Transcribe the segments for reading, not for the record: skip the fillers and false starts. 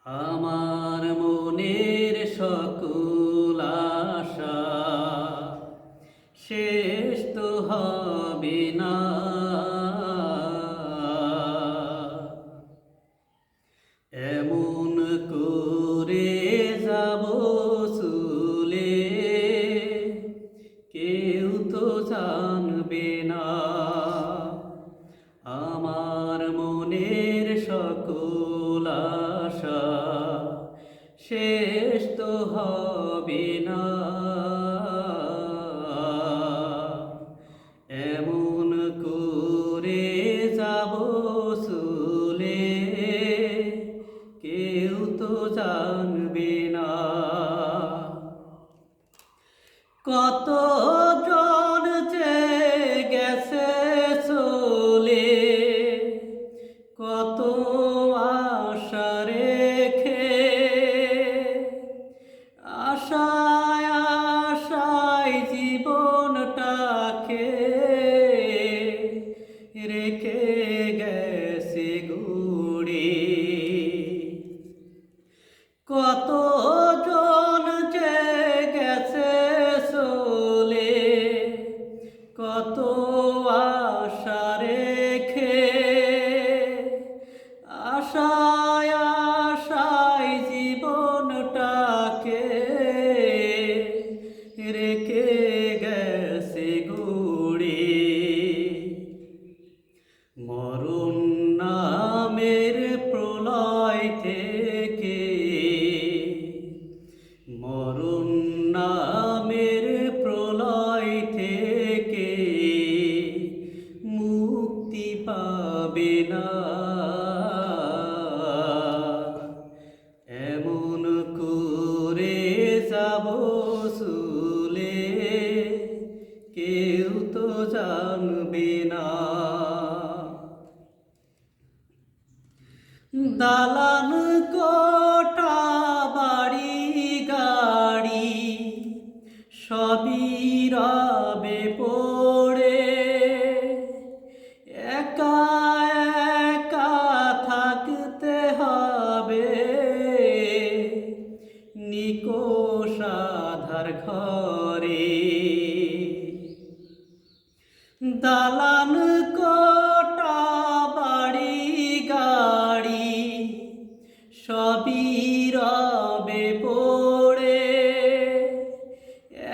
আমার মনের সকল আশা শেষ তো হবে না। এমন করে যাব চলে, কেউ তো জানবে না। আমার মনের সকল আশা শেষ তো হবে না। এমন করে যাব চলে, কেউ তো জানবে না। কত জন যে গেছে চলে, কত আশা রেখে, আশায় আশায় জীবনটাকে রেখে গেছে ঘুরে। কত জন যে গেছে চলে, কত আশা রেখে, আশায় আশায় জীবনটাকে রেখে গেছে ঘুরে। মরণ নামের প্রলয় থেকে, মরণ নামের প্রলয় থেকে মুক্তি পাবে না। এমন করে যাব চলে, কেউ তো জানবে না। দালান কোঠা বাড়ি গাড়ি সবই রবে পড়ে, একা একা থাকতে হবে নিকোষ আঁধার ঘরে। দালান কোঠা বাড়ি গাড়ি সবই রবে পড়ে,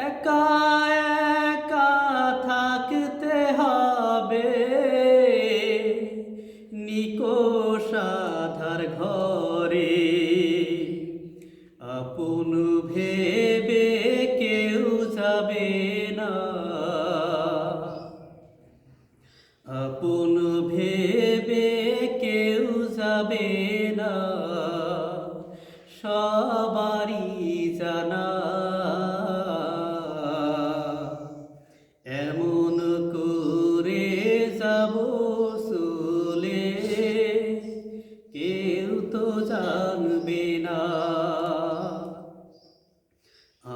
একা একা থাকতে হবে নিকোষ আঁধার ঘরে। আপন ভেবে কেউ যাবে না, আপন ভেবে কেউ যাবে না, সবারই জানা। এমন করে যাব চলে, কেউ তো জানবে না।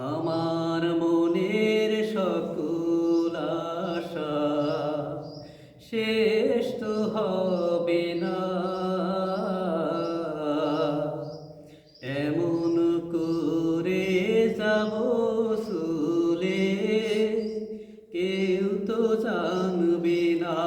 আমার মনের সকল আশা শেষ তো হবে না। এমন করে যাব চলে, কেউ তো জানবে না।